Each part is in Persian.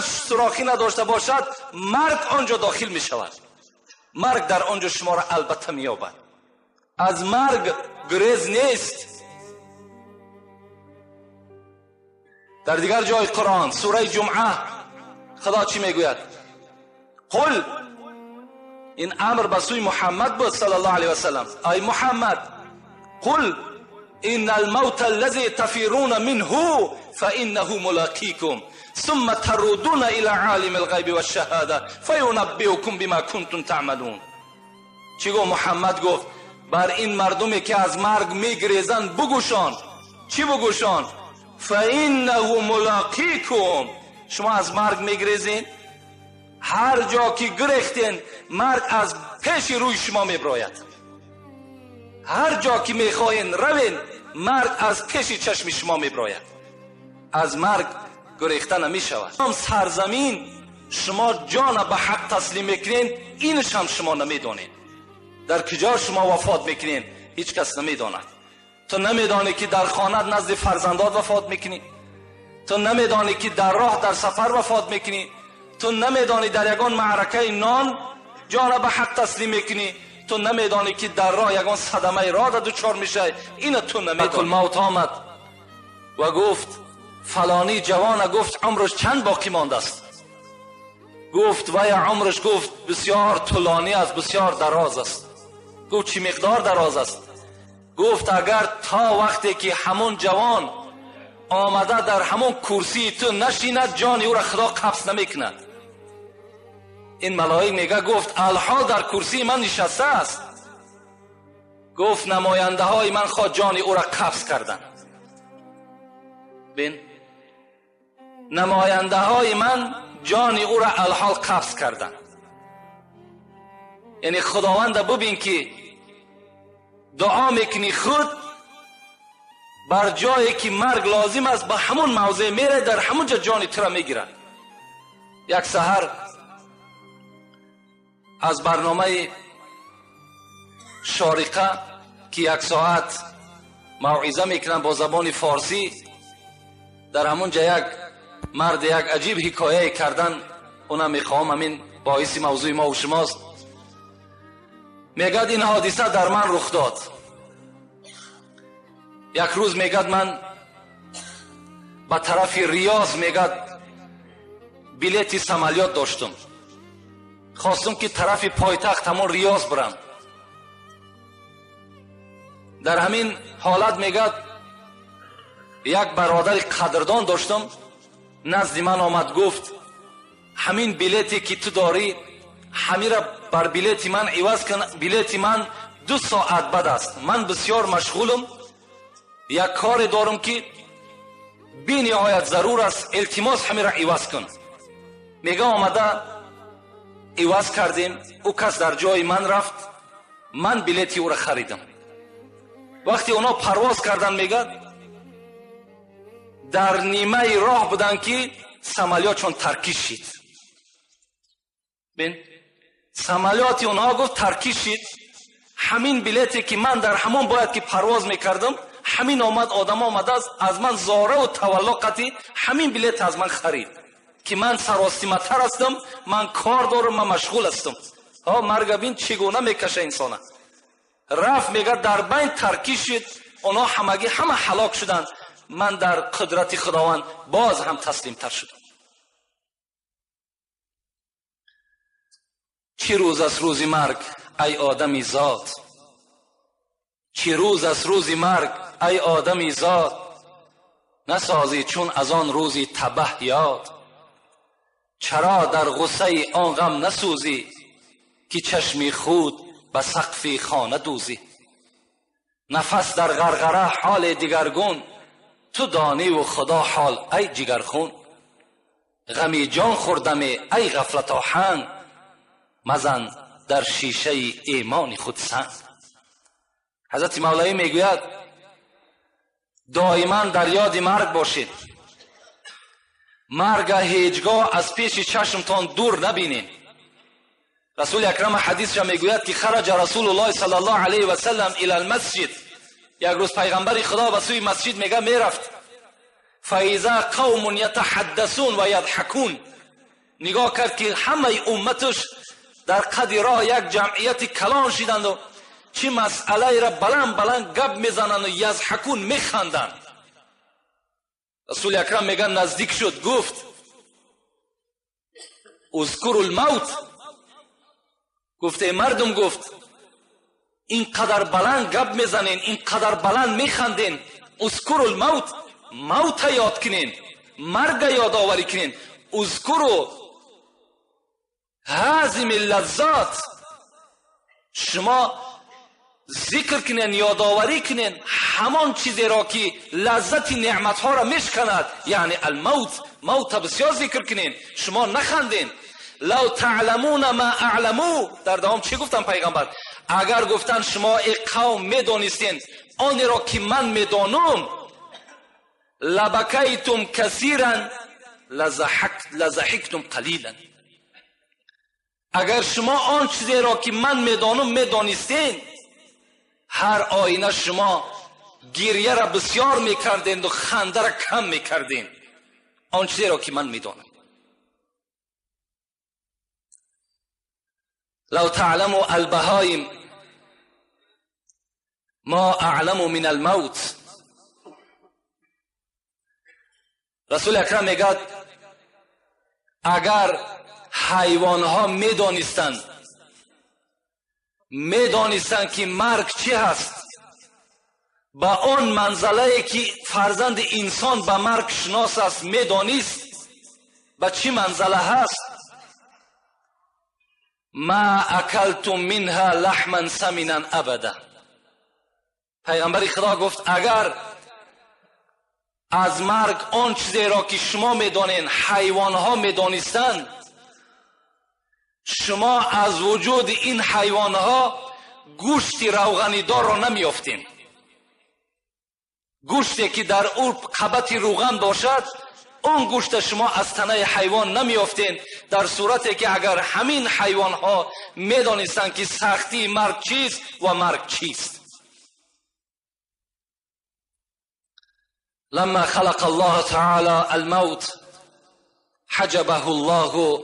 سوراخی نداشته باشد، مرگ آنجا داخل می شود. مرگ در آنجا شما را البته می یابد. از مرگ گریز نیست. در دیگر جای قرآن سوره جمعه خدا چی میگوید؟ قل، این امر به سوی محمد بود صلی الله علیه و سلم. ای محمد، قل ان الموت الذي تفرون منه فانه ملاقيكم ثم تردون الى عالم الغیب والشهاده فینبئکم بما کنتم تعملون. چی گفت محمد؟ گفت بر این مردمی که از مرگ میگریزند بگوشان. چی بگوشان؟ فانه ملاقیکم. شما از مرگ میگریزین، هر جا که گریختین مرگ از پیش روی شما میبراید. هر جا که میخواین روین مرگ از پیش چشم شما میبراید. از مرگ گریخته نمیشود. سرزمین شما جان به حق تسلیم میکنین، اینش هم شما نمیدونین. در کجا شما وفات میکنین هیچ کس نمیداند. تو نمیدانی که در خانه نزد فرزندات وفات میکنی، تو نمیدانی که در راه در سفر وفات میکنی، تو نمیدانی در یگان معرکه نان جان به حق تسلیم میکنی، تو نمیدانی که در راه یگان صدمه راه دچار میشه، این تو نمیدانی. کل موت آمد و گفت فلانی جوان، گفت عمرش چند باقی مانده است؟ گفت و یا عمرش، گفت بسیار طولانی است، بسیار دراز است. گفت چی مقدار دراز است؟ گفت اگر تا وقتی که همون جوان آمده در همون کرسی تو نشیند جان او را خدا قبض نمیکند. این ملائک میگه گفت الحال در کرسی من نشسته است. گفت نماینده های من خود جان او را قبض کردن. بین نماینده های من جان او را الحال قبض کردن. یعنی خداوند ببین که دعا میکنی خود بر جایی که مرگ لازم است به همون موضع میره، در همون جا جان تو را میگیرن. یک سحر از برنامه شارقه که 1 ساعت موعظه میکنن با زبان فارسی، در همونجا یک مرد یک عجیب حکایه کردن، اونم میخوام همین باعث موضوع ما و شماست. میگد این حادثه در من رخ داد. یک روز میگد من به طرف ریاض میگد بلیت سمالیات داشتم، خواستم که طرف پایتخت همون ریاض برم. در همین حالت میگد یک برادر قدردان داشتم نزد من آمد، گفت همین بلیتی که تو داری همین را بر بلیت من عوض کن، بلیت من 2 ساعت بعد است، من بسیار مشغولم، یک کار دارم که بی نهایت ضرور است، التماس همین را عوض کن. میگه آمده عوض کردیم، او کس در جای من رفت، من بلیتی او را خریدم. وقتی اونا پرواز کردن میگه در نیمه راه بودن که سمالیات چون ترکیش شید. بین سمالیاتی اونها گفت ترکیش شید. همین بلیتی که من در همون باید که پرواز میکردم همین آمد، آدم آمده از من زاره و تولاقتی همین بلیت از من خرید که من سراستیمتر هستم، من کار دارم، من مشغول هستم. مرگ بین چگونه میکشه انسانه. رفت میگه در بین ترکیش شد، اونا همگی همه هلاک شدند، من در قدرت خداوند باز هم تسلیم تر شدم. چه روز است روز مرگ ای آدمی زاد، چه روز است روز مرگ ای آدمی زاد، نسازی چون از آن روزی تبه یاد، چرا در غصه آن غم نسوزی که چشمی خود به سقف خانه دوزی، نفس در غرغره حال دیگرگون، تو دانی و خدا حال ای جگرخون، غمی جان خوردمی ای غفلت آهنگ، مزن در شیشه ایمان خود سنگ. حضرت مولوی میگوید دائما در یاد مرگ باشید، مرگ هیچگاه از پیش چشمتان دور نبینید. رسول اکرم حدیث را میگوید که خرج رسول الله صلی الله علیه و سلم الی المسجد، یک روز پیغمبر خدا به سوی مسجد میگه میرفت، فاذا قوم یتحدثون و یضحکون، نگاه کرد که همه امتش در قد راه یک جمعیت کلان شدند و چی مسئله را بلند بلند گپ میزنند و یضحکون میخندند. رسول اکرم میگن نزدیک شد، گفت اذکروا الموت. گفت ای مردم، گفت اینقدر بلند گپ میزنین، اینقدر بلند میخندین، اذکروا الموت، موت یاد کنین، مرگ یاد آوری کنین. اذکروا هازم اللذات، شما ذکر کنین، یادآوری کنین همان چیزی را که لذت نعمت ها را میشکند، یعنی الموت. موت بسیار ذکر کنین، شما نخندین. لو تعلمون ما اعلمو، در دوام چی گفتن پیغمبر؟ اگر گفتن شما ای قوم میدانستین آنی را که من میدانم، لبکیتم کثیرا لضحکتم قلیلا. اگر شما آن چیزی را که من میدانم میدانستین، هر آینه شما گریه را بسیار میکردین و خنده را کم میکردین. آن چیزی را که من میدانم. لو تعلموا البهائم ما اعلم من الموت. رسول اکرم میگه اگر حیوان ها میدانستند که مرگ چی هست، با آن منزله که فرزند انسان به مرگ شناس است میدانست با چی منزله هست، ما اکلتم منها لحما سمنا ابدا. پیغمبر خدا گفت اگر از مرگ آن چیزی را که شما میدانین حیوان ها میدانستند، شما از وجود این حیوان ها گوشت روغنی دار را نمیافتین. گوشتی که در او قبط روغن باشد، اون گوشت شما از تنه حیوان نمیافتین. در صورتی که اگر همین حیوان ها میدانستند که سختی مرگ چیست و مرگ چیست. لما خلق الله تعالى الموت حجبه الله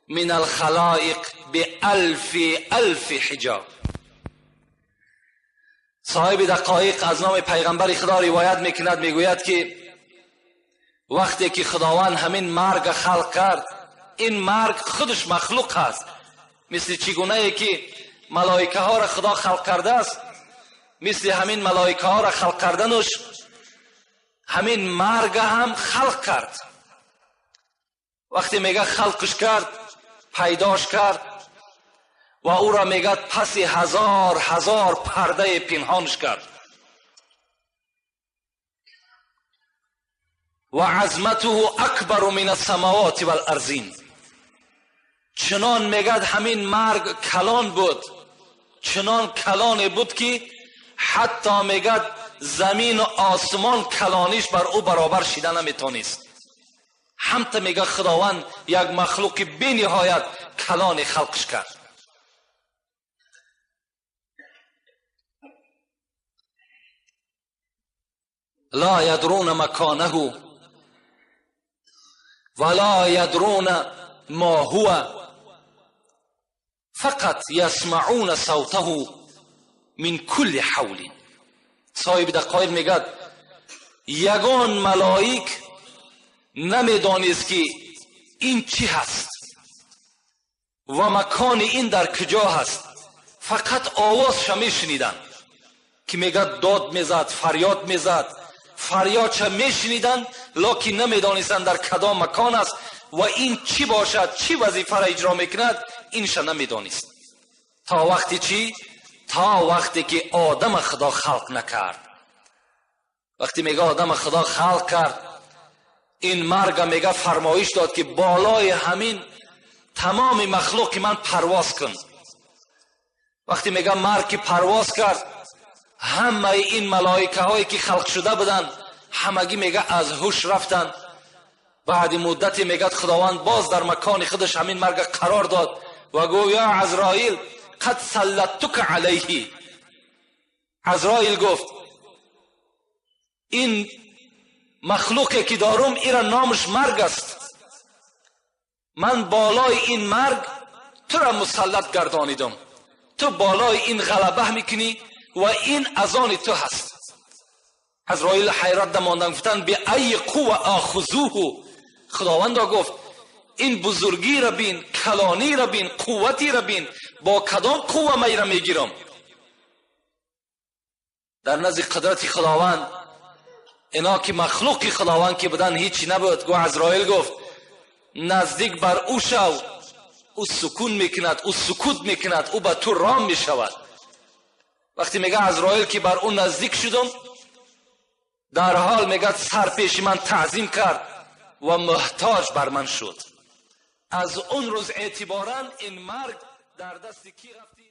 من الخلائق بألف حجاب. صاحب دقایق از نام پیغمبر خدا روایت میکند، میگوید که وقتی که خداوند همین مرگ خلق کرد، این مرگ خودش مخلوق است. مثل چگونه ای که ملائکه ها را خدا خلق کرده است، مثل همین ملائکه ها را خلق کردنش همین مرگ هم خلق کرد. وقتی میگه خلقش کرد، پیداش کرد و او را میگه پس هزار پرده پنهانش کرد. و عظمته اکبر من السماوات والارضین. چنان میگه همین مرگ کلان بود، چنان کلان بود که حتی میگه زمین و آسمان کلانیش بر او برابر شده نمیتونست. همتا میگه خداوند یک مخلوق بی نهایت کلان خلقش کرد. لا یدرون مکانه ولا یدرون ما هو فقط یسمعون صوته من کل حول. صاحب دقایق میگه یگان ملائک نمیدانست که این چی هست و مکان این در کجا هست، فقط آوازش میشنیدن که میگه داد میزد، فریاد میزد، فریادش میشنیدن، لکن نمیدانستن در کدام مکان است و این چی باشد، چی وظیفه را اجرا میکند، اینش نمیدانست. تا وقتی چی؟ تا وقتی که آدم خدا خلق نکرد. وقتی میگه آدم خدا خلق کرد، این مرگ میگه فرمایش داد که بالای همین تمام مخلوق من پرواز کن. وقتی میگه مرگ پرواز کرد، همه این ملائکه هایی که خلق شده بودن همگی میگه از هوش رفتن. بعد مدتی میگه خداوند باز در مکان خودش همین مرگ قرار داد و گفت یا عزرائیل قد سلطتک علیه. عزرائیل گفت این مخلوقی که دارم ایرا نامش مرگ است، من بالای این مرگ تو را مسلط گردانیدم، تو بالای این غلبه میکنی و این از آن تو هست. عزرائیل حیرت ماندن، گفتن به ای قوه آخذوه. خداوند گفت این بزرگی را بین، کلانی را بین، قوتی را بین، با کدام قوه می را میگیرم؟ در نزد قدرت خداوند اینا که مخلوق خداوند که بدن هیچی نبود. گو عزرائیل گفت نزدیک بر او شو، او سکون میکند، او سکوت میکند، او به تو رام میشود. وقتی میگه عزرائیل که بر او نزدیک شدم، در حال میگه سر پیش من تعظیم کرد و محتاج بر من شد. از اون روز اعتباراً این مرگ در دست کی رفتی؟